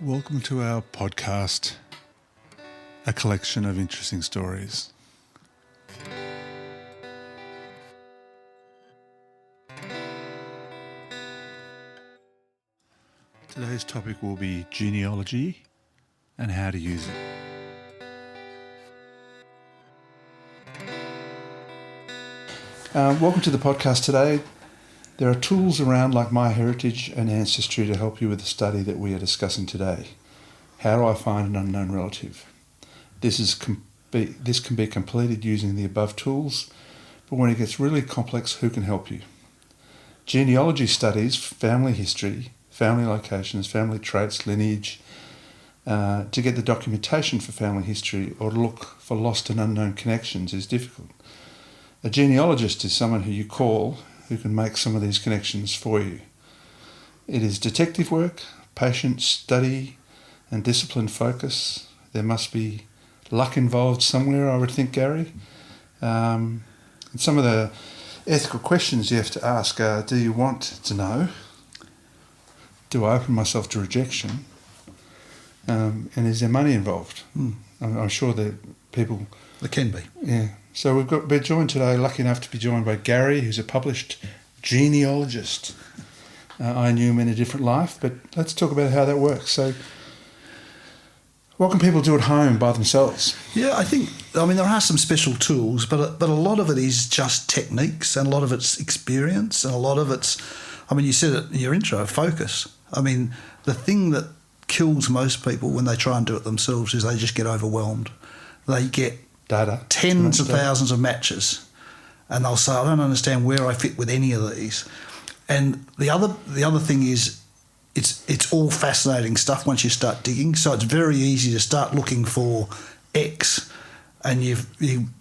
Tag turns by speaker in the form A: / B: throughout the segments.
A: Welcome to our podcast, a collection of interesting stories. Today's topic will be genealogy and how to use it. Welcome to the podcast today. There are tools around like MyHeritage and Ancestry to help you with the study that we are discussing today. How do I find an unknown relative? This can be completed using the above tools, but when it gets really complex, who can help you? Genealogy studies family history, family locations, family traits, lineage, to get the documentation for family history or to look for lost and unknown connections is difficult. A genealogist is someone who you call who can make some of these connections for you. It is detective work, patient study, and disciplined focus. There must be luck involved somewhere, I would think, Gary. And some of the ethical questions you have to ask are, do you want to know? Do I open myself to rejection? And is there money involved? I'm sure that people...
B: There can be.
A: Yeah. So we're joined today, lucky enough to be joined by Gary, who's a published genealogist. I knew him in a different life, but let's talk about how that works. So what can people do at home by themselves?
B: Yeah, there are some special tools, but a lot of it is just techniques and a lot of it's experience and a lot of it's, you said it in your intro, focus. The thing that kills most people when they try and do it themselves is they just get overwhelmed. They get
A: data,
B: tens of thousands of matches, and they'll say, I don't understand where I fit with any of these. And the other thing is it's all fascinating stuff once you start digging. So it's very easy to start looking for X and you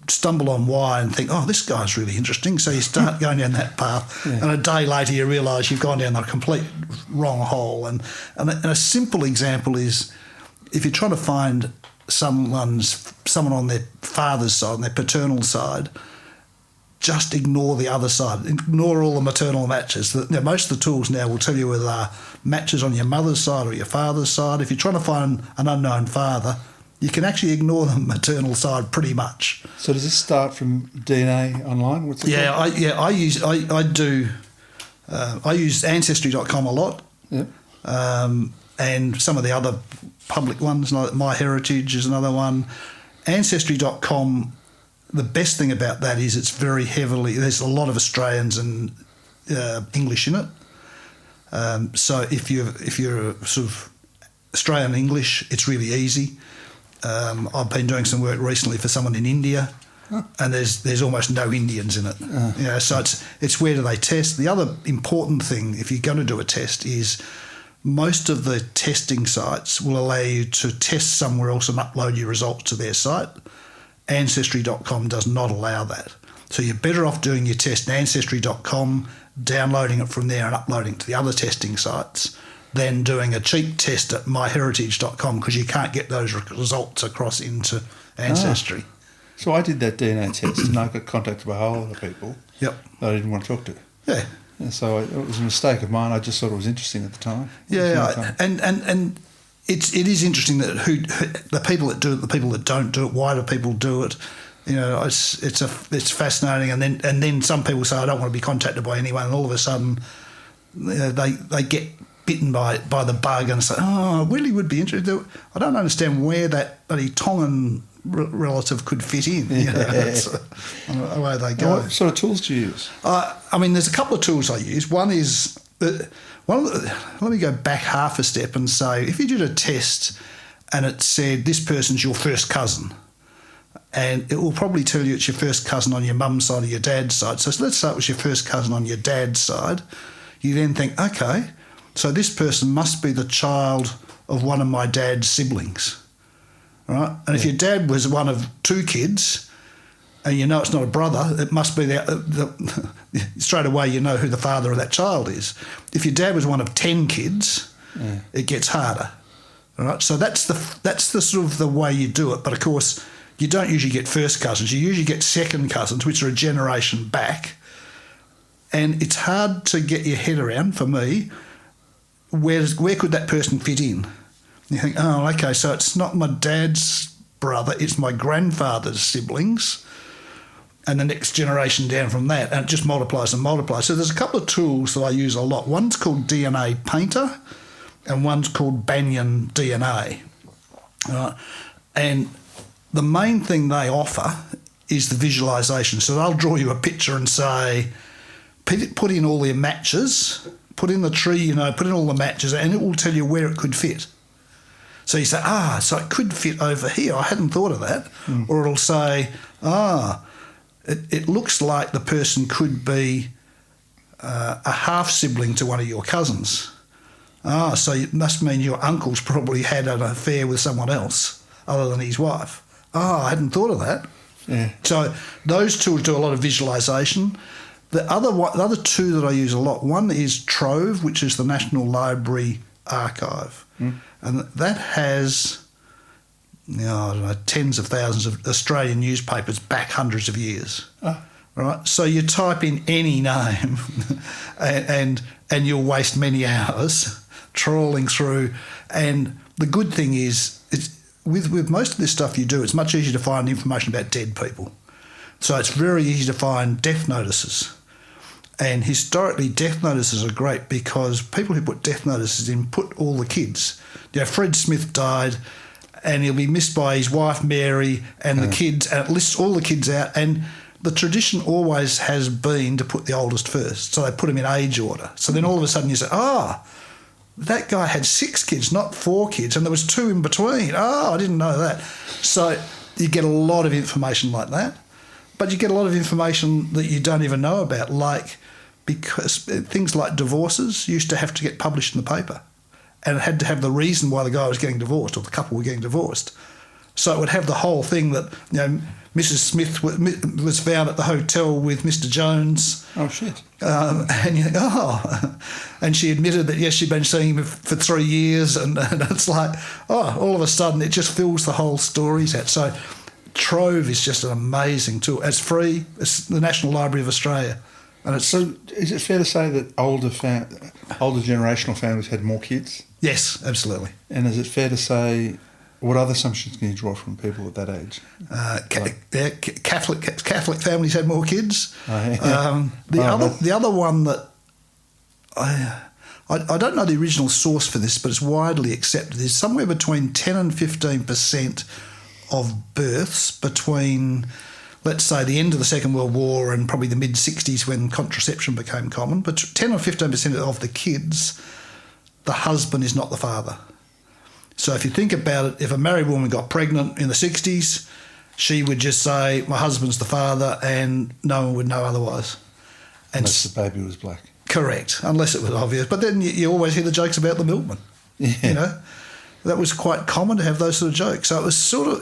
B: stumble on Y and think, oh, this guy's really interesting. So you start going down that path, and a day later you realise you've gone down the complete wrong hole. And a simple example is if you're trying to find someone on their father's side, on their paternal side, just ignore the other side. Ignore all the maternal matches. Most of the tools now will tell you whether they're matches on your mother's side or your father's side. If you're trying to find an unknown father, you can actually ignore the maternal side pretty much.
A: So does this start from DNA online? What's it called?
B: I use Ancestry.com a lot.
A: Yep.
B: And some of the other public ones, like MyHeritage is another one. Ancestry.com, the best thing about that is it's very heavily, there's a lot of Australians and English in it. So if you're sort of Australian English, it's really easy. I've been doing some work recently for someone in India, and there's almost no Indians in it. So it's where do they test. The other important thing, if you're going to do a test, is most of the testing sites will allow you to test somewhere else and upload your results to their site. Ancestry.com does not allow that. So you're better off doing your test in Ancestry.com, downloading it from there and uploading it to the other testing sites, than doing a cheap test at MyHeritage.com because you can't get those results across into Ancestry.
A: So I did that DNA test and I got contacted by a whole lot of people that I didn't want to talk to.
B: Yeah.
A: And so it was a mistake of mine. I just thought it was interesting at the time.
B: Yeah, and it is interesting that the people that do it, the people that don't do it, why do people do it? It's fascinating. And then some people say, I don't want to be contacted by anyone, and all of a sudden they get bitten by the bug and say, oh, I really would be interested. I don't understand where that bloody Tongan relative could fit in. That's the way they go.
A: What sort of tools do you use?
B: There's a couple of tools I use. One is let me go back half a step and say, if you did a test and it said this person's your first cousin, and it will probably tell you it's your first cousin on your mum's side or your dad's side. So let's say it was your first cousin on your dad's side. You then think, okay, so this person must be the child of one of my dad's siblings. Right? And if your dad was one of two kids and you know it's not a brother, it must be straight away you know who the father of that child is. If your dad was one of 10 kids, it gets harder. All right? So that's the sort of the way you do it. But, of course, you don't usually get first cousins. You usually get second cousins, which are a generation back. And it's hard to get your head around, for me, where could that person fit in? You think, oh, okay, so it's not my dad's brother, it's my grandfather's siblings, and the next generation down from that, and it just multiplies and multiplies. So there's a couple of tools that I use a lot. One's called DNA Painter, and one's called Banyan DNA. And the main thing they offer is the visualisation. So they'll draw you a picture and say, put in all your matches, put in the tree, put in all the matches, and it will tell you where it could fit. So you say, so it could fit over here. I hadn't thought of that. Or it'll say, it looks like the person could be a half-sibling to one of your cousins. So it must mean your uncle's probably had an affair with someone else other than his wife. I hadn't thought of that.
A: Yeah.
B: So those tools do a lot of visualisation. The other two that I use a lot, one is Trove, which is the National Library Archive. And that has, I don't know, tens of thousands of Australian newspapers back hundreds of years. Right? So you type in any name and you'll waste many hours trawling through. And the good thing is, with most of this stuff you do, it's much easier to find information about dead people. So it's very easy to find death notices. And historically, death notices are great because people who put death notices in put all the kids. Fred Smith died and he'll be missed by his wife Mary and the kids, and it lists all the kids out. And the tradition always has been to put the oldest first. So they put them in age order. So then all of a sudden you say, that guy had 6 kids, not 4 kids, and there was 2 in between. I didn't know that. So you get a lot of information like that. But you get a lot of information that you don't even know about, because things like divorces used to have to get published in the paper, and it had to have the reason why the guy was getting divorced or the couple were getting divorced. So it would have the whole thing that, Mrs. Smith was found at the hotel with Mr. Jones.
A: Oh, shit.
B: And you think, and she admitted that, yes, she'd been seeing him for 3 years, and it's like, all of a sudden it just fills the whole stories out. So Trove is just an amazing tool. It's free. It's the National Library of Australia. And
A: so is it fair to say that older generational families had more kids?
B: Yes, absolutely.
A: And is it fair to say, what other assumptions can you draw from people at that age?
B: Catholic families had more kids. The other one that I don't know the original source for this, but it's widely accepted, is somewhere between 10 and 15% of births between, let's say, the end of the Second World War and probably the mid-60s when contraception became common, but 10 or 15% of the kids, the husband is not the father. So if you think about it, if a married woman got pregnant in the 60s, she would just say, my husband's the father, and no one would know otherwise.
A: Unless the baby was black.
B: Correct, unless it was obvious. But then you always hear the jokes about the milkman. Yeah. That was quite common to have those sort of jokes. So it was sort of,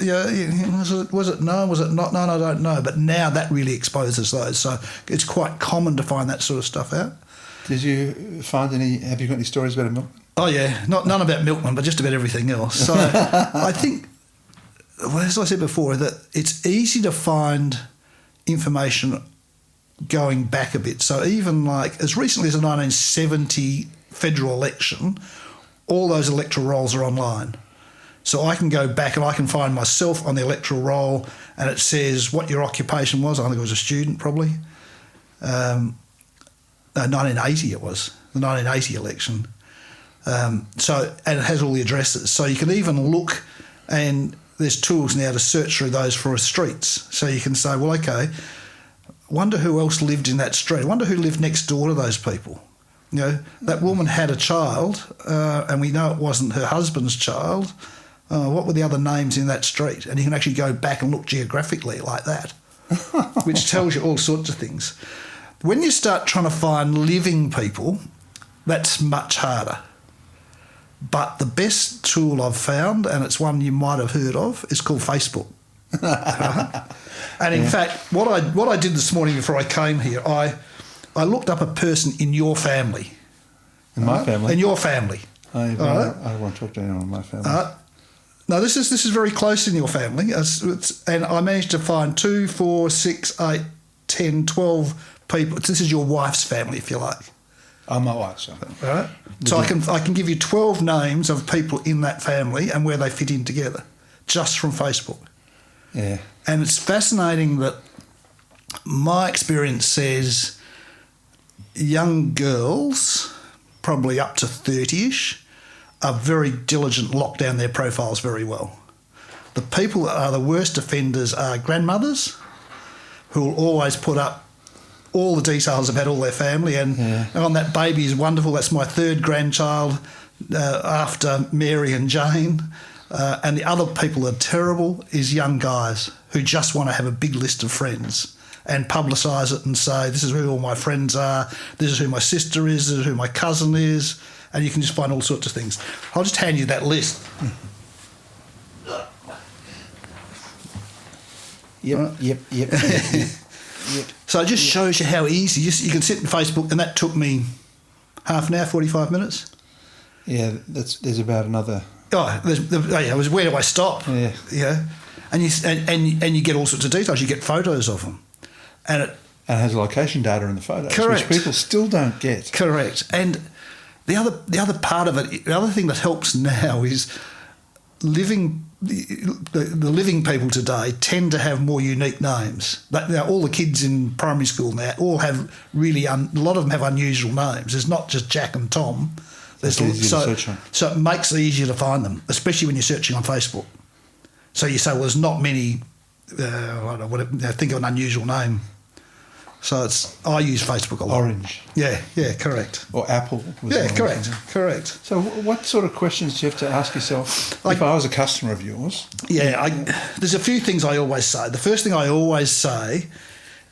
B: was it known, was it not known? I don't know. But now that really exposes those. So it's quite common to find that sort of stuff out.
A: Did you find have you got any stories about a milkman?
B: Oh, yeah. None about milkman, but just about everything else. So I think, as I said before, that it's easy to find information going back a bit. So even as recently as the 1970 federal election, all those electoral rolls are online. So I can go back and I can find myself on the electoral roll, and it says what your occupation was. I think it was a student probably. 1980 it was, the 1980 election. And it has all the addresses. So you can even look, and there's tools now to search through those for streets. So you can say, well, okay, wonder who else lived in that street. I wonder who lived next door to those people. That woman had a child, and we know it wasn't her husband's child. What were the other names in that street? And you can actually go back and look geographically like that, which tells you all sorts of things. When you start trying to find living people, that's much harder. But the best tool I've found, and it's one you might have heard of, is called Facebook. And in fact, what I did this morning before I came here, I looked up a person in your family.
A: In my family?
B: In your family.
A: I don't want to talk to anyone in my family.
B: No, this is very close in your family. And I managed to find 2, 4, 6, 8, 10, 12 people. This is your wife's family, if you like.
A: I'm my wife, so.
B: Right? So I can give you 12 names of people in that family and where they fit in together, just from Facebook.
A: Yeah.
B: And it's fascinating that my experience says young girls, probably up to 30-ish, are very diligent, lock down their profiles very well. The people that are the worst offenders are grandmothers, who will always put up all the details about all their family, and on that baby is wonderful. That's my third grandchild after Mary and Jane. And the other people that are terrible is young guys who just want to have a big list of friends and publicise it and say, this is who all my friends are, this is who my sister is, this is who my cousin is, and you can just find all sorts of things. I'll just hand you that list.
A: Yep.
B: So it just shows you how easy. You can sit in Facebook, and that took me half an hour, 45 minutes.
A: Yeah, there's about another...
B: where do I stop?
A: Yeah.
B: Yeah. And you get all sorts of details. You get photos of them. And it
A: has location data in the photos,
B: correct.
A: which people still don't get.
B: Correct. And the other part of it, the other thing that helps now is the living people today tend to have more unique names. Now, all the kids in primary school now all have really a lot of them have unusual names. It's not just Jack and Tom.
A: It's easier to search on.
B: So it makes it easier to find them, especially when you're searching on Facebook. So you say, well, there's not many. I don't know, think of an unusual name. So I use Facebook a lot.
A: Orange.
B: Yeah, correct.
A: Or Apple.
B: Correct.
A: So what sort of questions do you have to ask yourself if I was a customer of yours?
B: Yeah, there's a few things I always say. The first thing I always say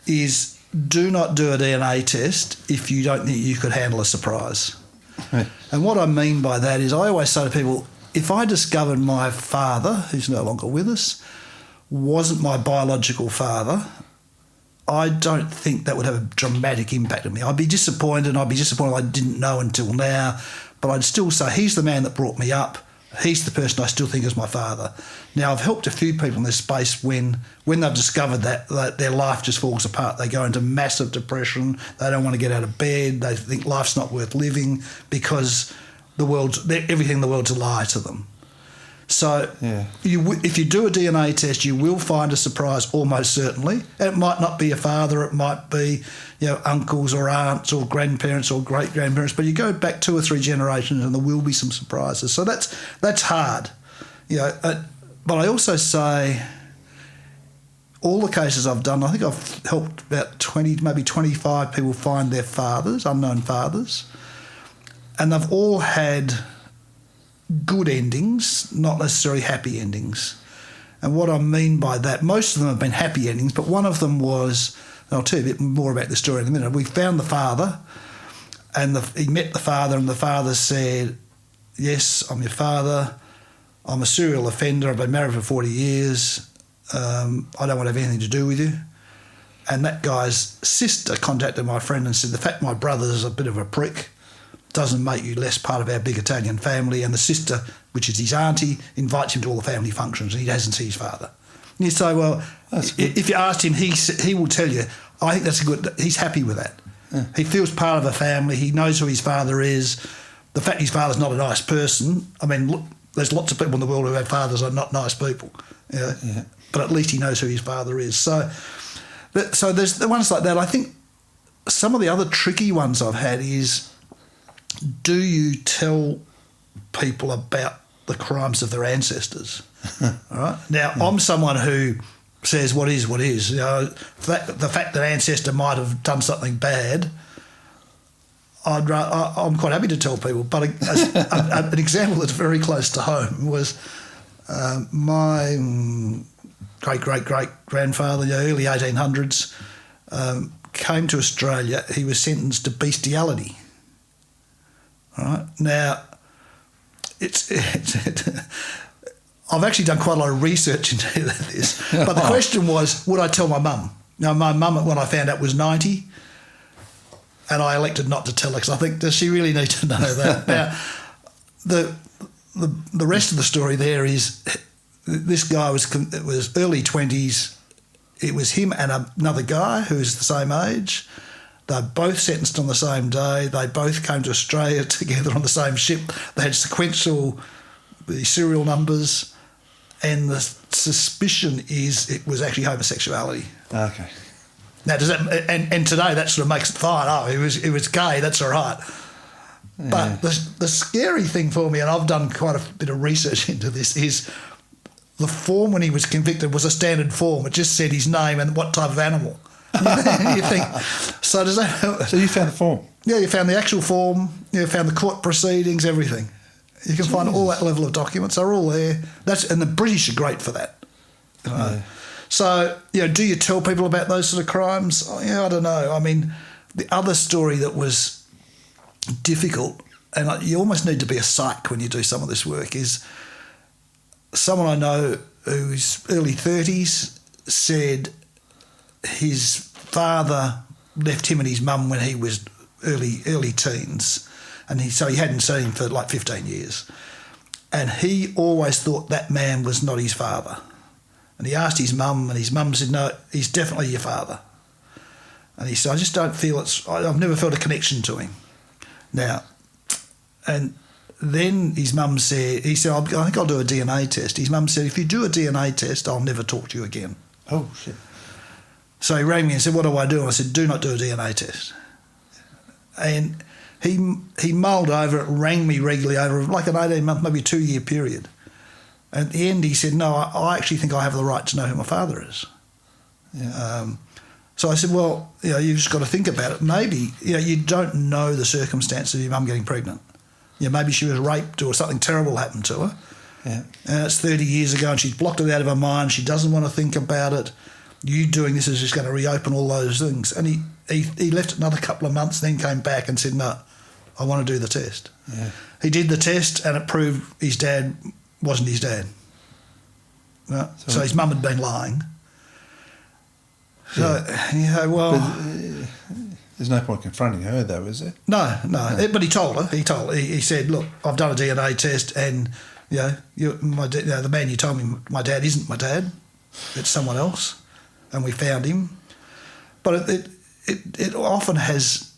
B: is do not do a DNA test if you don't think you could handle a surprise.
A: Right.
B: And what I mean by that is I always say to people, if I discovered my father, who's no longer with us, wasn't my biological father, I don't think that would have a dramatic impact on me. I'd be disappointed I didn't know until now, but I'd still say he's the man that brought me up. He's the person I still think is my father. Now, I've helped a few people in this space when they've discovered that their life just falls apart. They go into massive depression. They don't want to get out of bed. They think life's not worth living because everything in the world's a lie to them. So if you do a DNA test, you will find a surprise almost certainly. And it might not be a father, it might be uncles or aunts or grandparents or great-grandparents, but you go back 2 or 3 generations and there will be some surprises. So that's hard. But I also say all the cases I've done, I think I've helped about 20, maybe 25 people find their fathers, unknown fathers, and they've all had good endings, not necessarily happy endings. And what I mean by that, most of them have been happy endings, but one of them was, and I'll tell you a bit more about the story in a minute, we found the father, and he met the father, and the father said, yes, I'm your father, I'm a serial offender, I've been married for 40 years, I don't want to have anything to do with you. And that guy's sister contacted my friend and said, the fact my brother's a bit of a prick doesn't make you less part of our big Italian family. And the sister, which is his auntie, invites him to all the family functions and he doesn't see his father. And you say, well, if you asked him, he will tell you, I think that's he's happy with that. Yeah. He feels part of a family. He knows who his father is. The fact his father's not a nice person, I mean, look, there's lots of people in the world who have fathers who are not nice people. Yeah. But at least he knows who his father is. So there's the ones like that. I think some of the other tricky ones I've had is, do you tell people about the crimes of their ancestors? All right. Now, I'm someone who says what is. The fact that ancestor might have done something bad, I'm quite happy to tell people. But an example that's very close to home was my great-great-great-grandfather, early 1800s, came to Australia. He was sentenced to bestiality. All right. Now, I've actually done quite a lot of research into this, but the question was, would I tell my mum? Now, my mum, when I found out, was 90, and I elected not to tell her because I think, does she really need to know that? Now, the rest of the story there is this guy it was early 20s. It was him and another guy who was the same age. They're both sentenced on the same day. They both came to Australia together on the same ship. They had sequential serial numbers, and the suspicion is it was actually homosexuality.
A: Okay.
B: Now, does that and today that sort of makes it fine. Oh, it was gay. That's all right.
A: Yeah.
B: But the scary thing for me, and I've done quite a bit of research into this, is the form when he was convicted was a standard form. It just said his name and what type of animal. You think, so does that...
A: So you found the form?
B: Yeah, you found the actual form, you found the court proceedings, everything. You can find all that level of documents. They're all there. And the British are great for that. So, do you tell people about those sort of crimes? I don't know. I mean, the other story that was difficult, and you almost need to be a psych when you do some of this work, is someone I know who's early 30s said his father left him and his mum when he was early teens, and so he hadn't seen him for like 15 years. And he always thought that man was not his father. And he asked his mum, and his mum said, no, he's definitely your father. And he said, I just don't feel I've never felt a connection to him. Now, and then his mum said, I think I'll do a DNA test. His mum said, if you do a DNA test, I'll never talk to you again.
A: Oh, shit.
B: So he rang me and said, what do I do? And I said, do not do a DNA test. And he mulled over it, rang me regularly over like an 18-month, maybe a 2-year period. At the end, he said, no, I actually think I have the right to know who my father is.
A: Yeah.
B: So I said, well, you've just got to think about it. Maybe, you don't know the circumstances of your mum getting pregnant. Maybe she was raped or something terrible happened to her.
A: Yeah.
B: And it's 30 years ago and she's blocked it out of her mind. She doesn't want to think about it. You doing this is just going to reopen all those things. And he left it another couple of months, then came back and said, no, I want to do the test.
A: Yeah.
B: He did the test and it proved his dad wasn't his dad. Right? So his mum had been lying. So, well...
A: But, there's no point confronting her, though, is there?
B: No. But he told her. He said, look, I've done a DNA test and, the man you told me my dad isn't my dad. It's someone else. And we found him. But it often has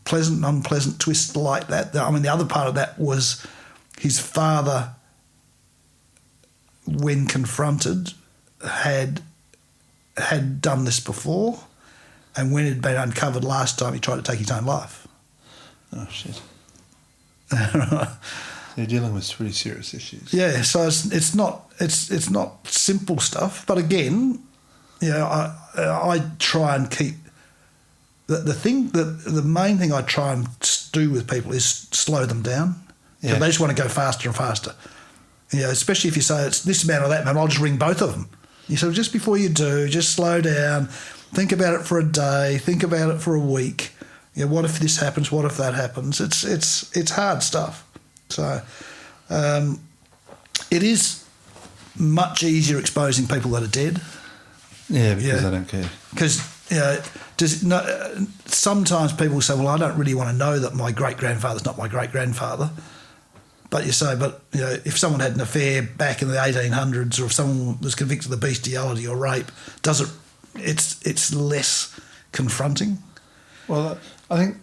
B: pleasant and unpleasant twists like that. I mean, the other part of that was his father, when confronted, had done this before, and when it had been uncovered last time, he tried to take his own life.
A: Oh, shit. So you're dealing with pretty serious issues.
B: Yeah, so it's not simple stuff. But again, I try and keep the main thing I try and do with people is slow them down. Yeah. They just want to go faster and faster. Especially if you say it's this man or that man, I'll just ring both of them. So just before you do, just slow down, think about it for a day, think about it for a week. What if this happens? What if that happens? It's hard stuff. So it is much easier exposing people that are dead.
A: Yeah, because they don't care.
B: Because sometimes people say, well, I don't really want to know that my great-grandfather's not my great-grandfather. But if someone had an affair back in the 1800s, or if someone was convicted of bestiality or rape, it's less confronting.
A: Well, I think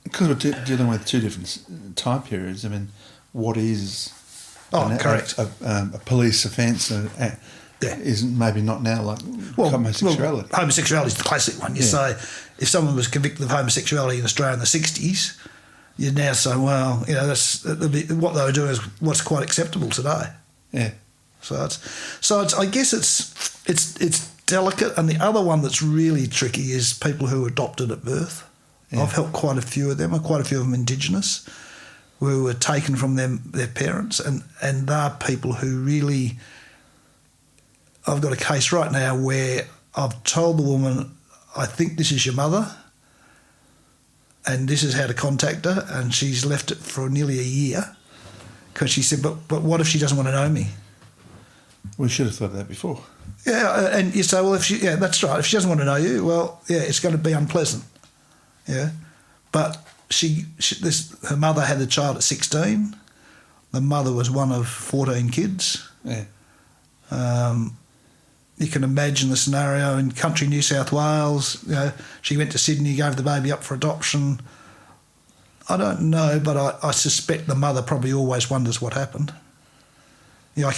A: because we're dealing with two different time periods. I mean, what is
B: correct
A: a police offence is maybe not now like homosexuality.
B: Well, homosexuality is the classic one. You say if someone was convicted of homosexuality in Australia in the 60s, you'd now say, well, that's what they were doing is what's quite acceptable today.
A: Yeah.
B: So I guess it's delicate, and the other one that's really tricky is people who are adopted at birth. Yeah. I've helped quite a few of them, and quite a few of them Indigenous, who were taken from their parents, and they're people who really. I've got a case right now where I've told the woman, I think this is your mother, and this is how to contact her, and she's left it for nearly a year because she said, but what if she doesn't want to know me?
A: We should have thought of that before.
B: Yeah, and you say, well, that's right. If she doesn't want to know you, well, it's going to be unpleasant. Yeah, but her mother had a child at 16. The mother was one of 14 kids.
A: Yeah.
B: you can imagine the scenario in country New South Wales. You know, she went to Sydney, gave the baby up for adoption. I don't know, but I suspect the mother probably always wonders what happened. You know,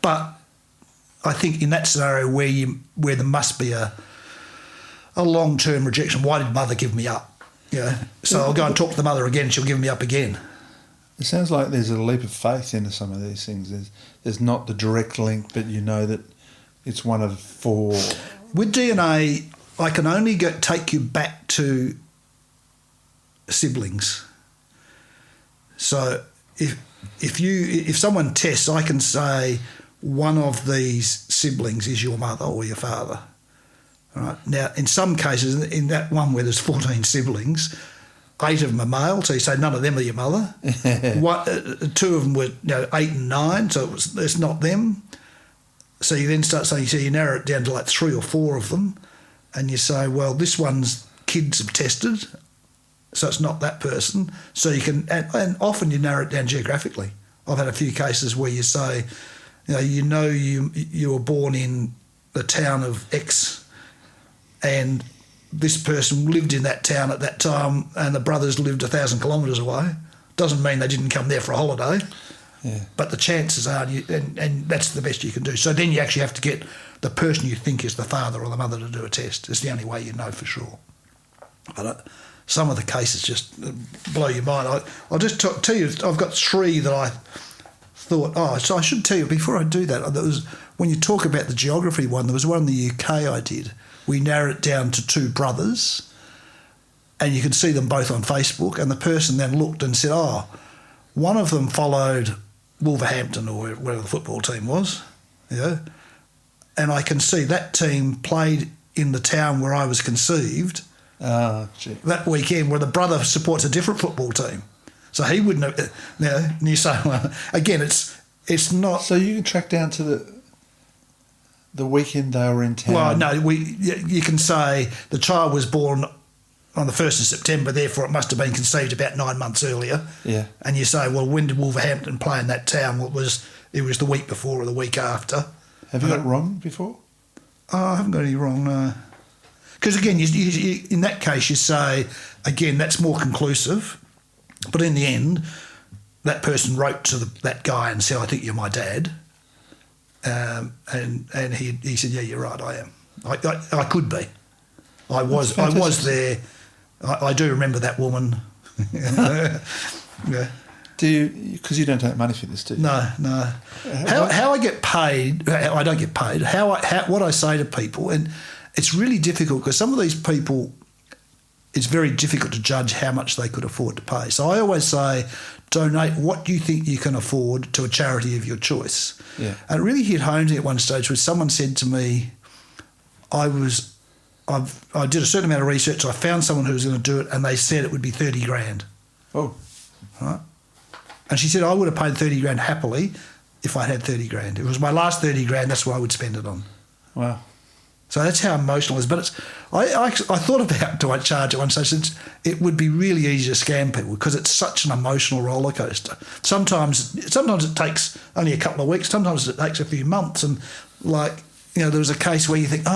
B: but I think in that scenario where there must be a long-term rejection, why did mother give me up? You know, so I'll go and talk to the mother again, she'll give me up again.
A: It sounds like there's a leap of faith into some of these things. There's not the direct link, but you know that it's one of four.
B: With DNA, I can only take you back to siblings. So if someone tests, I can say one of these siblings is your mother or your father. All right. Now, in some cases, in that one where there's 14 siblings, 8 of them are male, so you say none of them are your mother. 2 of them were 8 and 9, so it's not them. So you then start saying, so you narrow it down to like 3 or 4 of them, and you say, well, this one's kids have tested, so it's not that person. So you can, and often you narrow it down geographically. I've had a few cases where you say, you were born in the town of X, and this person lived in that town at that time, and the brothers lived 1,000 kilometres away. Doesn't mean they didn't come there for a holiday.
A: Yeah.
B: But the chances are, and that's the best you can do. So then you actually have to get the person you think is the father or the mother to do a test. It's the only way you know for sure. But some of the cases just blow your mind. I'll just tell you, I've got 3 that I thought, so I should tell you, before I do that, there was, when you talk about the geography one, there was one in the UK I did. We narrowed it down to 2 brothers, and you could see them both on Facebook, and the person then looked and said, one of them followed Wolverhampton or whatever the football team was, and I can see that team played in the town where I was conceived that weekend, where the brother supports a different football team. So he wouldn't have, and you say, well, again, it's not...
A: So you can track down to the weekend they were in town?
B: Well, no, you can say the child was born on the 1st of September, therefore it must have been conceived about 9 months earlier.
A: Yeah.
B: And you say, well, when did Wolverhampton play in that town? Well, it was the week before or the week after.
A: Have you got it wrong before?
B: I haven't got any wrong, no. Because, again, you, in that case, you say, again, that's more conclusive. But in the end, that person wrote to that guy and said, I think you're my dad. And he said, yeah, you're right, I am. I could be. I was there. I do remember that woman. Yeah.
A: Do you? Because you don't take money for this, do you?
B: No. How I get paid? I don't get paid. What I say to people, and it's really difficult because some of these people, it's very difficult to judge how much they could afford to pay. So I always say, donate what you think you can afford to a charity of your choice.
A: Yeah. And
B: it really hit home to me at one stage where someone said to me, I did a certain amount of research, so I found someone who was going to do it, and they said it would be 30 grand.
A: Oh.
B: Right? And she said, I would have paid 30 grand happily if I had 30 grand. If it was my last 30 grand, that's what I would spend it on.
A: Wow.
B: So that's how emotional it is. But I thought about, do I charge at one stage? It would be really easy to scam people because it's such an emotional roller coaster. Sometimes it takes only a couple of weeks. Sometimes it takes a few months. And there was a case where you think,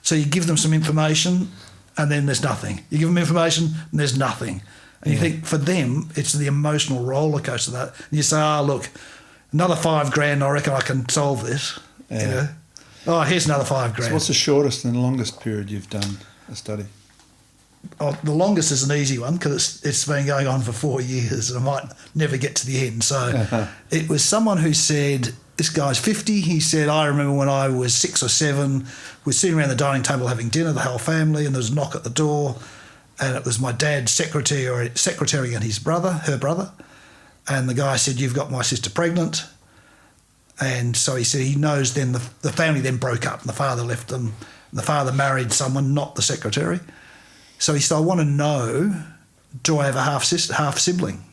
B: so you give them some information and then there's nothing. You give them information and there's nothing. And you think for them, it's the emotional roller coaster. And you say, look, another 5 grand, I reckon I can solve this.
A: Yeah.
B: Here's another 5 grand.
A: So what's the shortest and longest period you've done a study?
B: The longest is an easy one because it's been going on for 4 years and I might never get to the end. So it was someone who said, this guy's 50. He said, I remember when I was 6 or 7, we're sitting around the dining table having dinner, the whole family, and there was a knock at the door, and it was my dad's secretary and her brother. And the guy said, you've got my sister pregnant. And so he said he knows then the family then broke up and the father left them. The father married someone, not the secretary. So he said, I want to know, do I have a half sibling?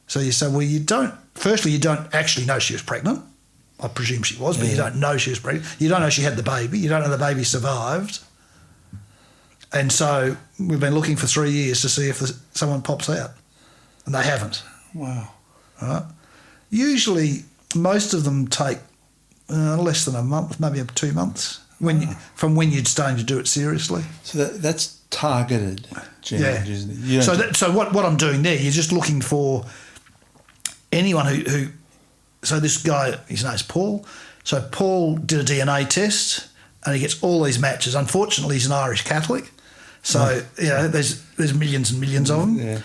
B: So you say, well, you don't actually know she was pregnant. I presume she was, but you don't know she was pregnant. You don't know she had the baby. You don't know the baby survived. And so we've been looking for 3 years to see if someone pops out. And they haven't.
A: Wow.
B: Right? Usually most of them take less than a month, maybe 2 months, from when you'd started to do it seriously.
A: So that's targeted genealogy, isn't it? You don't
B: So what I'm doing there, you're just looking for anyone who. So this guy, his name's Paul. So Paul did a DNA test, and he gets all these matches. Unfortunately, he's an Irish Catholic, so there's millions and millions of them.
A: Yeah.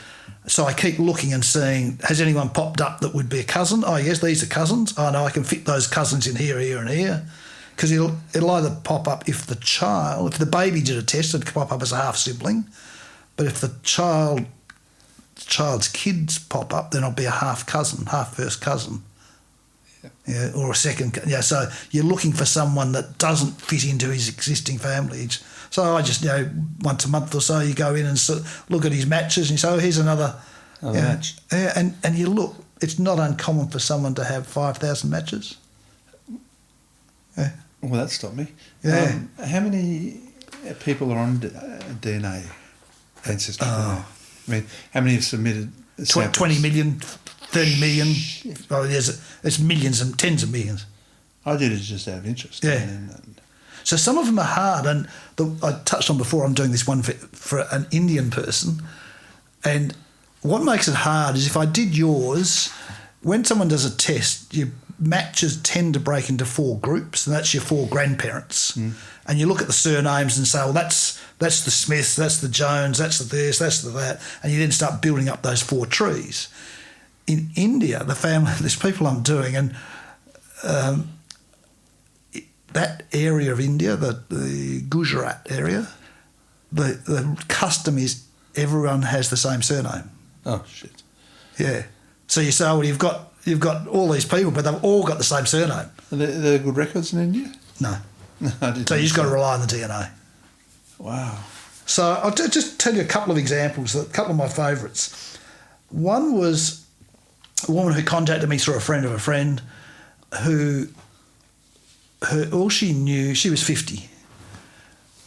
B: So I keep looking and seeing, has anyone popped up that would be a cousin? Oh, yes, these are cousins. Oh, no, I can fit those cousins in here, here and here. Because it'll either pop up if the baby did a test, it'd pop up as a half-sibling. But if the child's kids pop up, then it'll be a half-cousin, half-first cousin. Yeah, or a second. Yeah, so you're looking for someone that doesn't fit into his existing family. So I just, once a month or so, you go in and look at his matches and you say, oh, here's another
A: match.
B: Yeah, and you look. It's not uncommon for someone to have 5,000 matches. Yeah.
A: Well, that stopped me.
B: Yeah.
A: How many people are on DNA Ancestry? I mean, how many have submitted?
B: 20 million, 30 million. Oh, there's millions and tens of millions.
A: I did it just out of interest.
B: Yeah. So some of them are hard, and I touched on before, I'm doing this one for an Indian person, and what makes it hard is if I did yours, when someone does a test, your matches tend to break into 4 groups, and that's your 4 grandparents. And you look at the surnames and say, well, that's the Smiths, that's the Jones, that's the this, that's the that, and you then start building up those 4 trees. In India, the family, there's people I'm doing, and that area of India, the Gujarat area, the custom is everyone has the same surname.
A: Oh, shit.
B: Yeah. So you say, well, you've got all these people, but they've all got the same surname.
A: Are there good records in India?
B: No.
A: No, I didn't.
B: So you just got to rely on the DNA.
A: Wow.
B: So I'll just tell you a couple of examples, a couple of my favourites. One was a woman who contacted me through a friend of a friend who all she knew, she was 50.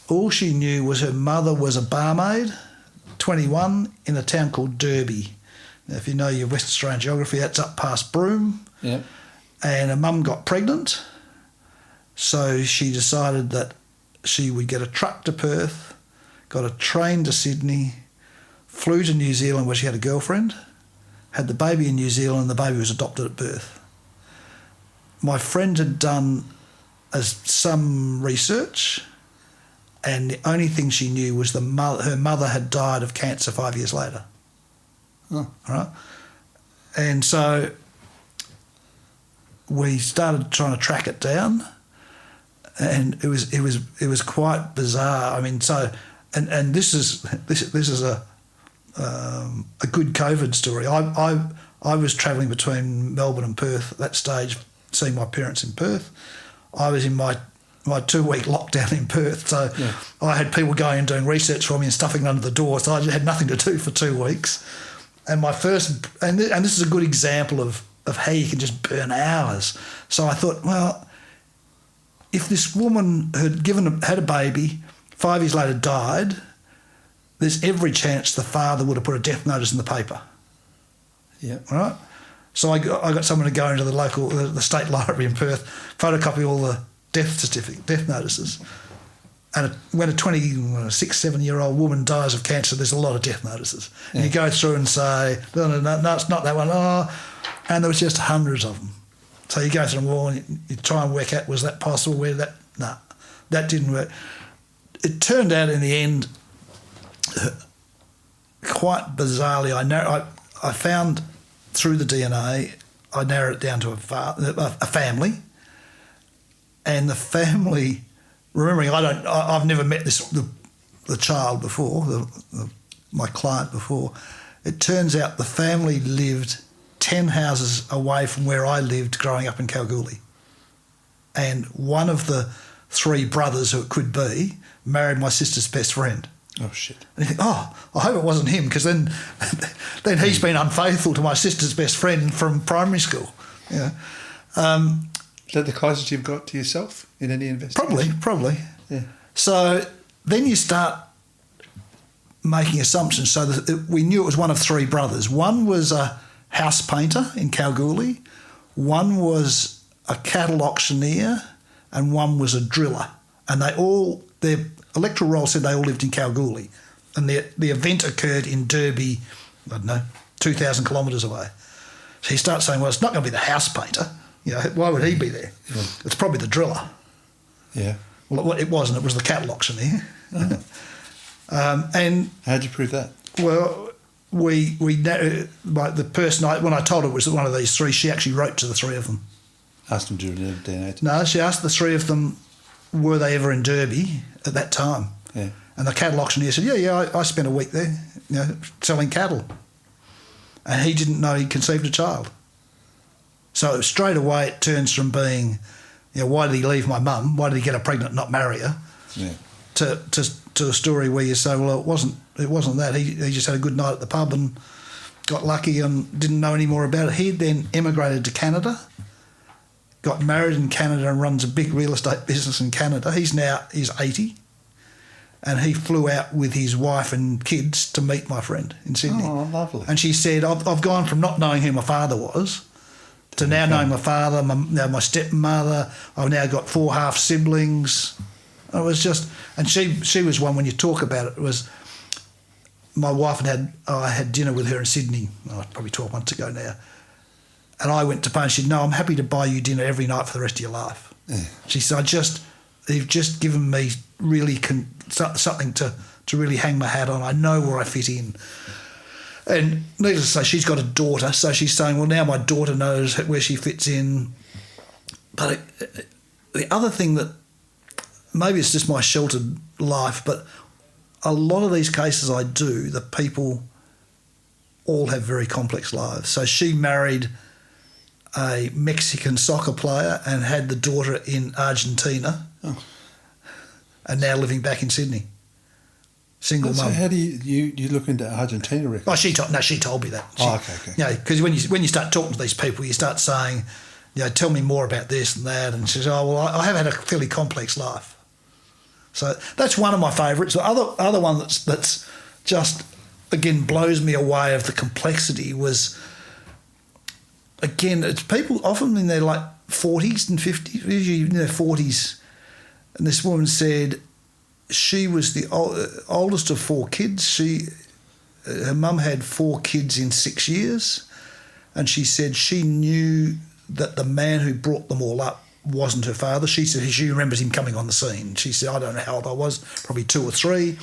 B: All she knew was her mother was a barmaid, 21, in a town called Derby. Now, if you know your West Australian geography, that's up past Broome.
A: Yeah.
B: And her mum got pregnant, so she decided that she would get a truck to Perth, got a train to Sydney, flew to New Zealand where she had a girlfriend, had the baby in New Zealand, and the baby was adopted at birth. My friend had done some research, and the only thing she knew was her mother had died of cancer 5 years later.
A: Oh.
B: All right? And so we started trying to track it down, and it was quite bizarre. I mean, so and this is a good COVID story. I was travelling between Melbourne and Perth at that stage, seeing my parents in Perth. I was in my 2-week lockdown in Perth, so I had people going and doing research for me and stuffing under the door, so I had nothing to do for 2 weeks. And my first, and this is a good example of how you can just burn hours. So I thought, well, if this woman had a baby, 5 years later died, there's every chance the father would have put a death notice in the paper.
A: Yeah.
B: Right? So I got someone to go into the state library in Perth, photocopy all the death notices. And when a 26, 7-year-old woman dies of cancer, there's a lot of death notices. Yeah. And you go through and say, no, it's not that one. Oh, and there was just hundreds of them. So you go through them all and you try and work out, was that possible? No, that didn't work. It turned out in the end, quite bizarrely, I found through the DNA, I narrowed it down to a family. And the family, remembering I've never met the child before, my client before. It turns out the family lived 10 houses away from where I lived growing up in Kalgoorlie. And one of the 3 brothers who it could be married my sister's best friend.
A: Oh, shit.
B: And you think, I hope it wasn't him, because then he's been unfaithful to my sister's best friend from primary school. Yeah.
A: Is that the closest you've got to yourself in any investigation?
B: Probably.
A: Yeah.
B: So then you start making assumptions. So we knew it was one of 3 brothers. One was a house painter in Kalgoorlie. One was a cattle auctioneer, and one was a driller. And their electoral roll said they all lived in Kalgoorlie. And the event occurred in Derby, 2,000 kilometres away. So he starts saying, well, it's not going to be the house painter. Why would he be there? Yeah. It's probably the driller.
A: Yeah.
B: Well, it wasn't. It was the cattle auctioneer.
A: Oh.
B: And
A: how'd you prove that?
B: Well, the person, when I told her it was one of these three, she actually wrote to the three of them.
A: Asked them to do a DNA test?
B: No, she asked the three of them, were they ever in Derby at that time?
A: Yeah.
B: And the cattle auctioneer said, I spent a week there, selling cattle. And he didn't know he'd conceived a child. So straight away it turns from being, why did he leave my mum? Why did he get her pregnant and not marry her?
A: Yeah.
B: To a story where you say, well, it wasn't that. He just had a good night at the pub and got lucky and didn't know any more about it. He then emigrated to Canada, got married in Canada and runs a big real estate business in Canada. He's 80, and he flew out with his wife and kids to meet my friend in Sydney.
A: Oh, lovely.
B: And she said, I've gone from not knowing who my father was to now knowing my father, my stepmother. I've now got 4 half siblings. It was just, and she was one, when you talk about it was, my wife I had dinner with her in Sydney, probably 12 months ago now, and I went to pay and she said, no, I'm happy to buy you dinner every night for the rest of your life. Yeah. She said, you've just given me really something to really hang my hat on. I know where I fit in. And needless to say, she's got a daughter, so she's saying, well, now my daughter knows where she fits in. But the other thing that, maybe it's just my sheltered life, but a lot of these cases I do, the people all have very complex lives. So she married a Mexican soccer player and had the daughter in Argentina, and now living back in Sydney. Single mum.
A: So how do you look into Argentina records?
B: Oh, she told me that.
A: Okay.
B: Because when you start talking to these people, you start saying, tell me more about this and that, and she says, oh, well, I have had a fairly complex life. So that's one of my favourites. The other one that's just, again, blows me away of the complexity was, again, it's people often in their 40s and 50s, usually in their 40s, and this woman said she was the oldest of 4 kids. Her mum had 4 kids in 6 years, and she said she knew that the man who brought them all up wasn't her father. She said she remembers him coming on the scene. She said, I don't know how old I was, probably 2 or 3.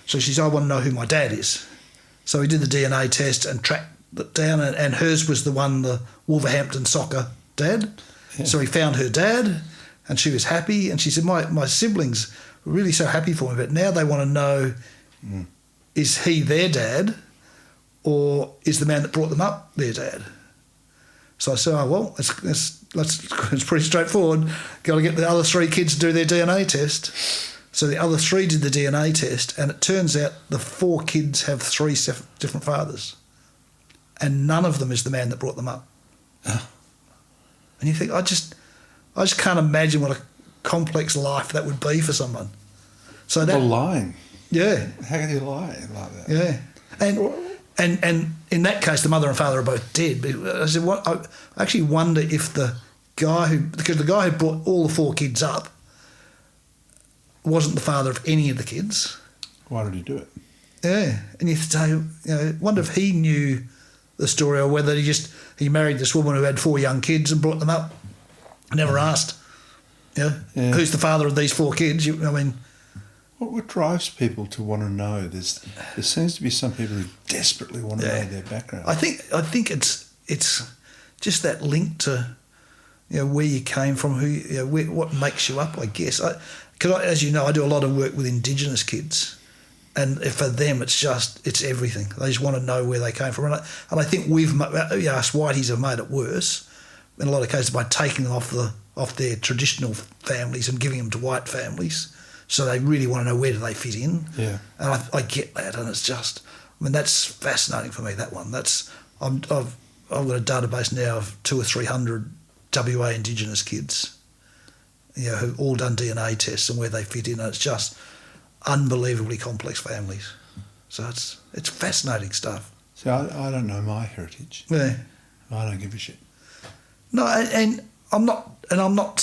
B: So she said, I want to know who my dad is. So he did the DNA test and tracked it down, and hers was the one, the Wolverhampton soccer dad. Yeah. So he found her dad, and she was happy. And she said, my siblings were really so happy for me, but now they want to know, is he their dad, or is the man that brought them up their dad? So I said, it's pretty straightforward. Got to get the other 3 kids to do their DNA test. So the other 3 did the DNA test, and it turns out the 4 kids have 3 different fathers, and none of them is the man that brought them up. Oh. And you think, I just can't imagine what a complex life that would be for someone. So that
A: lying.
B: Yeah.
A: How can you lie like that?
B: Yeah. And in that case, the mother and father are both dead. But I said, I actually wonder if because the guy who brought all the 4 kids up wasn't the father of any of the kids.
A: Why did he do it?
B: Yeah, and you say, wonder if he knew the story, or whether he married this woman who had 4 young kids and brought them up. Never asked, who's the father of these 4 kids?
A: What drives people to want to know? There seems to be some people who desperately want to know their background.
B: I think it's just that link to where you came from, what makes you up. I guess because as you know, I do a lot of work with Indigenous kids, and for them it's everything. They just want to know where they came from, and I think us whiteys have made it worse in a lot of cases by taking them off their traditional families and giving them to white families. So they really want to know where do they fit in. Yeah. And I get that, and it's just, that's fascinating for me, that one. I've got a database now of 200 or 300 WA Indigenous kids, who've all done DNA tests and where they fit in, and it's just unbelievably complex families. So it's fascinating stuff.
A: See, I don't know my heritage.
B: Yeah.
A: I don't give a shit.
B: No, and I'm not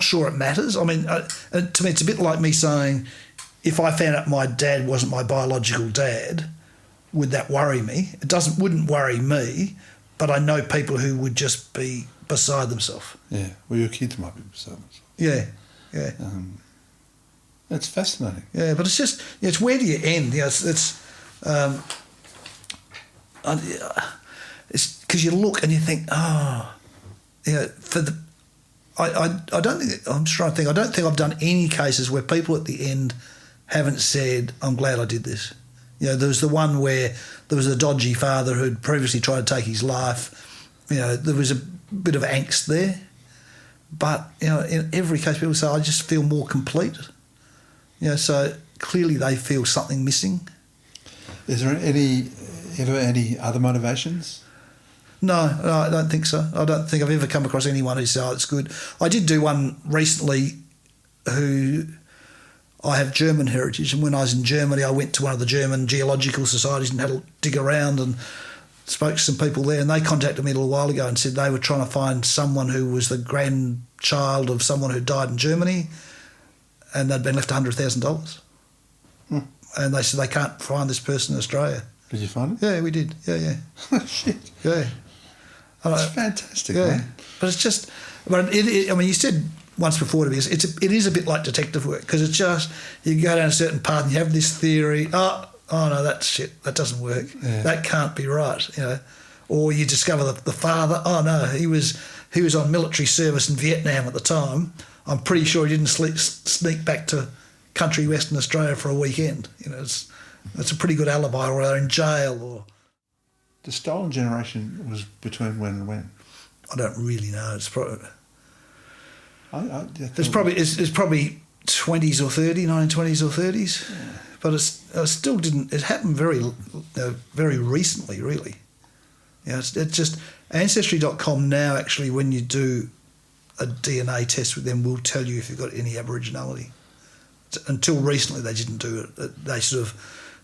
B: sure it matters. I mean, to me, it's a bit like me saying, if I found out my dad wasn't my biological dad, would that worry me? Wouldn't worry me, but I know people who would just be beside themselves.
A: Yeah, well, your kids might be beside themselves.
B: Yeah, yeah.
A: It's fascinating.
B: Yeah, but it's just, it's where do you end? You know, it's because you look and you think, I don't think, I'm just trying to think, I don't think I've done any cases where people at the end haven't said, I'm glad I did this. You know, there was the one where there was a dodgy father who'd previously tried to take his life. You know, there was a bit of angst there. But, you know, in every case people say, I just feel more complete. You know, so clearly they feel something missing.
A: Is there ever any other motivations?
B: No, I don't think so. I don't think I've ever come across anyone who said, oh, it's good. I did do one recently who... I have German heritage, and when I was in Germany, I went to one of the German geological societies and had a dig around and spoke to some people there, and they contacted me a little while ago and said they were trying to find someone who was the grandchild of someone who died in Germany, and they'd been left $100,000. And they said they can't find this person in Australia.
A: Did you find it?
B: Yeah, we did. Yeah.
A: Shit.
B: Yeah.
A: That's fantastic,
B: yeah.
A: man.
B: But it's just, I mean, you said once before to me, it is a bit like detective work, because it's just, you go down a certain path and you have this theory, oh no, that's shit, that doesn't work, that can't be right, you know. Or you discover the father, oh no, he was on military service in Vietnam at the time, I'm pretty sure he didn't sneak back to country Western Australia for a weekend, you know. It's a pretty good alibi, or they're in jail. Or
A: The stolen generation was between when and when?
B: I don't really know. It's probably...
A: It's
B: probably 20s or 30s, 1920s or 30s, but it still didn't. It happened very recently, really. Yeah, it's just Ancestry.com now. Actually, when you do a DNA test with them, will tell you if you've got any Aboriginality. Until recently, they didn't do it.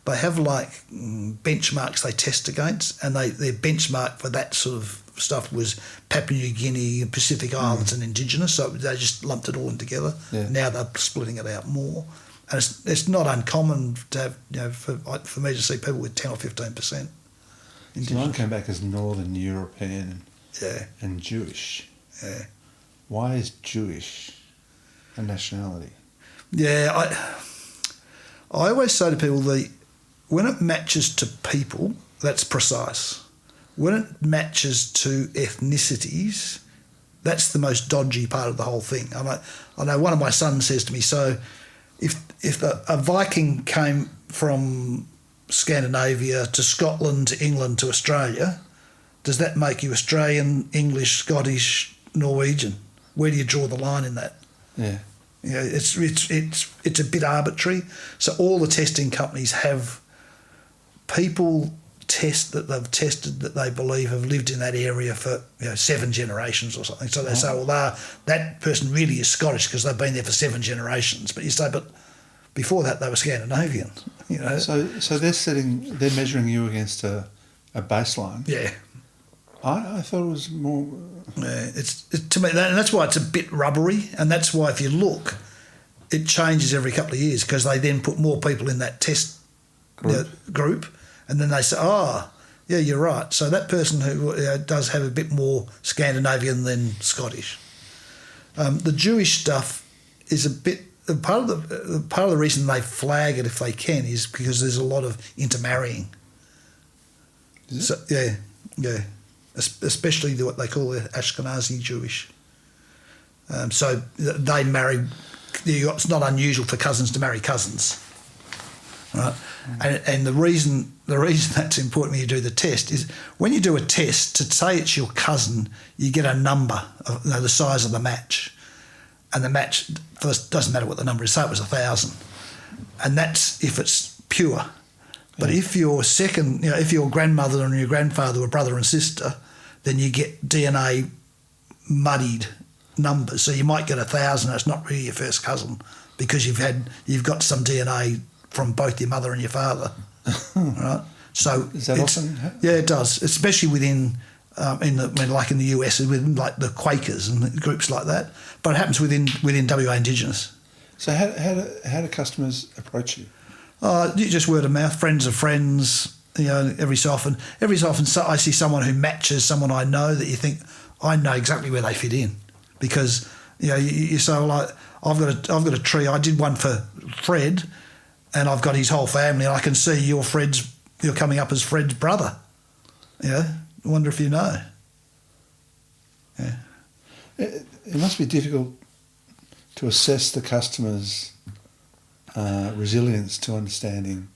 B: They have like benchmarks they test against, and their benchmark for that sort of stuff was Papua New Guinea and Pacific Islands and Indigenous, so they just lumped it all in together. Yeah. Now they're splitting it out more, and it's not uncommon to have, you know, for me to see people with 10 or 15%.
A: So mine came back as Northern European and Jewish.
B: Yeah.
A: Why is Jewish a nationality?
B: Yeah, I always say to people, when it matches to people, that's precise. When it matches to ethnicities, that's the most dodgy part of the whole thing. I know one of my sons says to me, so if a Viking came from Scandinavia to Scotland to England to Australia, does that make you Australian, English, Scottish, Norwegian? Where do you draw the line in that?
A: Yeah.
B: You know, it's a bit arbitrary. So all the testing companies have people that they've tested that they believe have lived in that area for 7 generations or something. So they say, well, that person really is Scottish because they've been there for 7 generations. But you say, but before that they were Scandinavian. You know.
A: So they're measuring you against a baseline.
B: Yeah.
A: I thought it was more.
B: Yeah, it's to me, and that's why it's a bit rubbery, and that's why if you look, it changes every couple of years because they then put more people in that test group. And then they say, oh, yeah, you're right. So that person who does have a bit more Scandinavian than Scottish. The Jewish stuff is a bit part of the reason they flag it if they can is because there's a lot of intermarrying.
A: Is
B: it? So, yeah, especially what they call the Ashkenazi Jewish. So they marry. It's not unusual for cousins to marry cousins, right? And the reason that's important when you do the test is when you do a test to say it's your cousin, you get a number of the size of the match, and the match doesn't matter what the number is. Say it was 1,000, and that's if it's pure. But if your second, if your grandmother and your grandfather were brother and sister, then you get DNA muddied numbers. So you might get 1,000. That's not really your first cousin because you've got some DNA from both your mother and your father, right? So
A: is that often?
B: Yeah, it does, especially within like in the US, with like the Quakers and groups like that. But it happens within WA Indigenous.
A: So how do customers approach you?
B: You just word of mouth, friends of friends. Every so often I see someone who matches someone I know that you think, I know exactly where they fit in, because you say, like, I've got a tree. I did one for Fred, and I've got his whole family, and I can see you're coming up as Fred's brother. I wonder if you know. Yeah.
A: It must be difficult to assess the customer's resilience to understanding,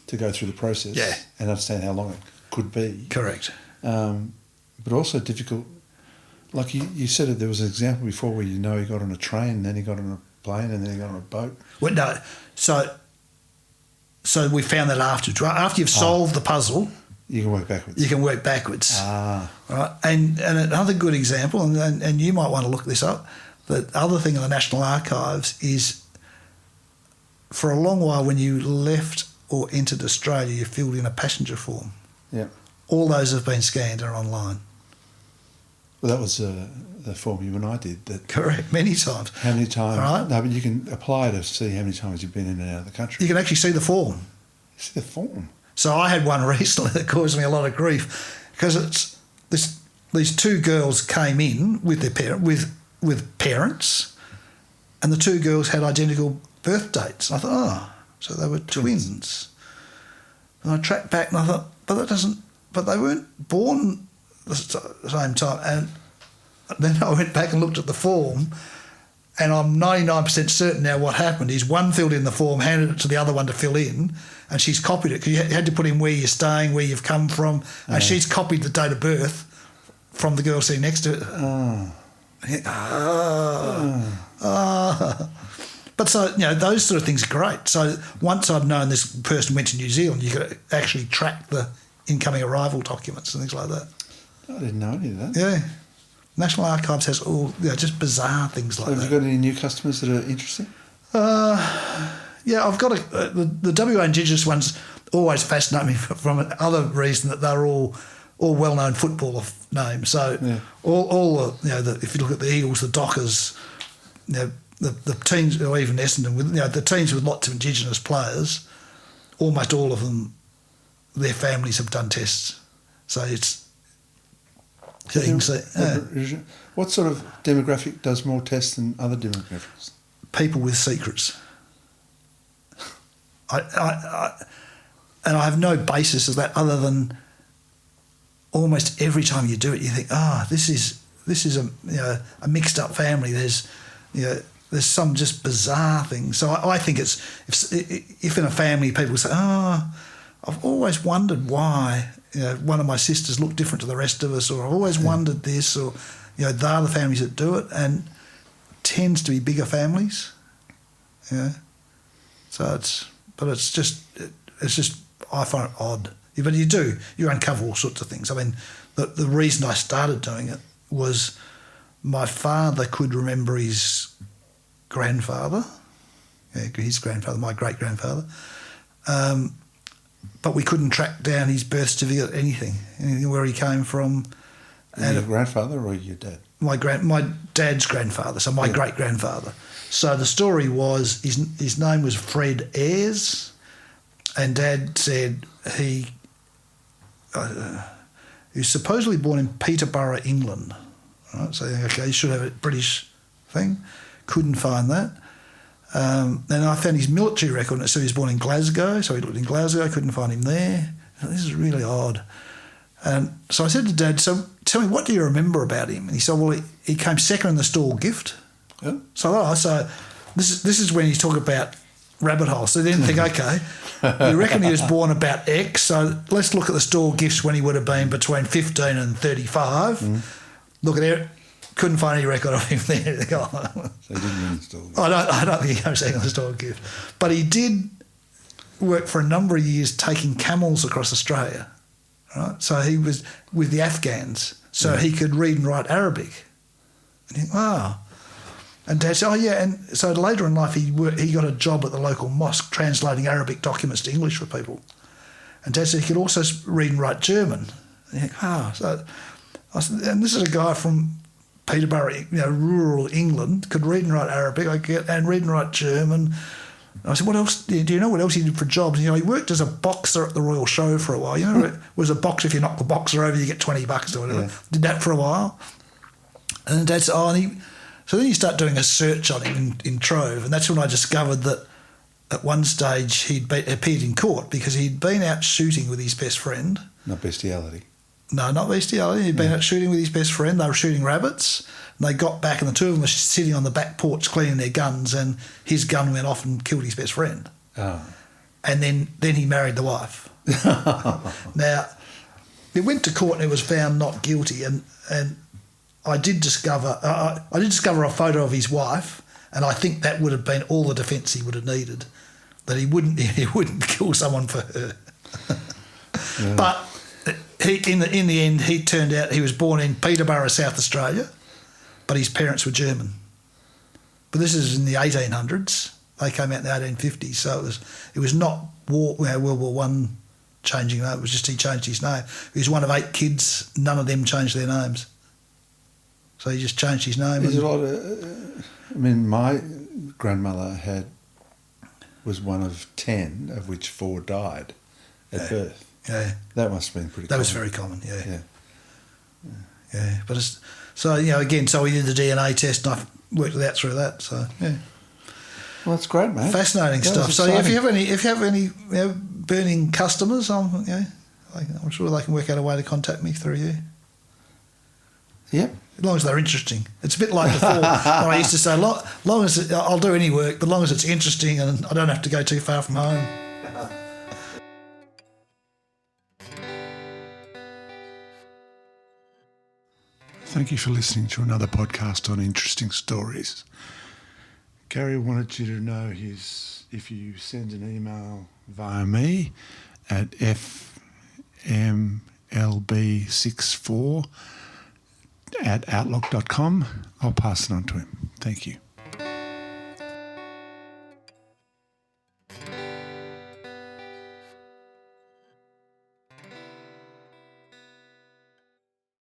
A: to go through the process and understand how long it could be.
B: Correct.
A: But also difficult, like you said, there was an example before where he got on a train, then he got on a plane, and then he got on a boat.
B: Well, no. So we found that afterwards. Right? After you've solved the puzzle,
A: you can work backwards.
B: Right. And another good example, and you might want to look this up, the other thing in the National Archives is, for a long while when you left or entered Australia, you filled in a passenger form.
A: Yeah.
B: All those have been scanned and are online.
A: Well, that was the form you and I did. That.
B: Correct, many times.
A: How many times?
B: Right.
A: No, but you can apply to see how many times you've been in and out of the country.
B: You can actually see the form.
A: You see the form?
B: So I had one recently that caused me a lot of grief, because these two girls came in with their with parents, and the two girls had identical birth dates. I thought, so they were twins. And I tracked back and I thought, but they weren't born the same time. And then I went back and looked at the form, and I'm 99% certain now what happened is one filled in the form, handed it to the other one to fill in, and she's copied it, because you had to put in where you're staying, where you've come from, and she's copied the date of birth from the girl sitting next to it. But so, those sort of things are great. So once I'd known this person went to New Zealand, you could actually track the incoming arrival documents and things like that.
A: I didn't know any of that.
B: Yeah. National Archives has all, just bizarre things like that.
A: Have you got any new customers that are interesting?
B: Yeah, I've got the WA Indigenous ones always fascinate me from another reason, that they're all well-known footballer names. So all if you look at the Eagles, the Dockers, the teams, or even Essendon, with the teams with lots of Indigenous players, almost all of them, their families have done tests. So it's so you can see.
A: What sort of demographic does more tests than other demographics?
B: People with secrets. I have no basis of that other than almost every time you do it, you think, this is a mixed up family. There's some just bizarre things. So I think it's if in a family people say, I've always wondered why one of my sisters looked different to the rest of us, or I've always wondered this, or they're the families that do it, and tends to be bigger families. So it's just I find it odd. But you uncover all sorts of things. I mean, the reason I started doing it was my father could remember his grandfather, my great-grandfather, but we couldn't track down his birth certificate, anything where he came from.
A: And your grandfather or your dad?
B: My dad's grandfather, so my great-grandfather. So the story was his name was Fred Ayres, and Dad said he was supposedly born in Peterborough, England. Right? So, he should have a British thing. Couldn't find that. Then I found his military record, and it said he was born in Glasgow, so he lived in Glasgow. Couldn't find him there. This is really odd. And so I said to Dad, so tell me, what do you remember about him? And he said, well, he came second in the Stawell gift.
A: Yeah.
B: So this is when he's talking about rabbit hole. So then think, okay, you reckon he was born about X, so let's look at the Stawell gifts when he would have been between 15 and 35. Look at it. Couldn't find any record of him there.
A: So he didn't win the Stawell gift.
B: I don't think he came second in the Stawell gift. But he did work for a number of years taking camels across Australia. Right? So he was with the Afghans, so he could read and write Arabic. And you think, wow. And Dad said, and so later in life he got a job at the local mosque translating Arabic documents to English for people. And Dad said he could also read and write German. And you think, I said, and this is a guy from Peterborough, rural England, could read and write Arabic, and read and write German. I said, what else? Do you know what else he did for jobs? He worked as a boxer at the Royal Show for a while. It was a box. If you knock the boxer over, you get $20 or whatever. Yeah. Did that for a while. And then Dad said, so then you start doing a search on him in Trove, and that's when I discovered that at one stage he'd appeared in court because he'd been out shooting with his best friend.
A: Not bestiality.
B: No, not bestiality. He'd been out shooting with his best friend. They were shooting rabbits. And they got back and the two of them were sitting on the back porch cleaning their guns, and his gun went off and killed his best friend.
A: Oh.
B: And then he married the wife. Now, it went to court and it was found not guilty. And I did discover a photo of his wife, and I think that would have been all the defence he would have needed, that he wouldn't kill someone for her. Yeah. But in the end, he turned out he was born in Peterborough, South Australia, but his parents were German. But this is in the 1800s. They came out in the 1850s, so it was not World War One changing name. It was just he changed his name. He was one of 8 kids. None of them changed their names, so he just changed his name.
A: There's a lot of. My grandmother was one of 10, of which 4 died at birth.
B: Yeah,
A: that must have been pretty.
B: That
A: common.
B: was very common. Yeah. But so we did the DNA test, and I worked it out through that. So yeah.
A: Well, that's great, mate.
B: Fascinating stuff. So if you have any burning customers, I'm sure they can work out a way to contact me through you.
A: Yep.
B: As long as they're interesting. It's a bit like before. I used to say, long as I'll do any work, but long as it's interesting and I don't have to go too far from home.
A: Thank you for listening to another podcast on interesting stories. Gary wanted you to know if you send an email via me at fmlb64@outlook.com, I'll pass it on to him. Thank you.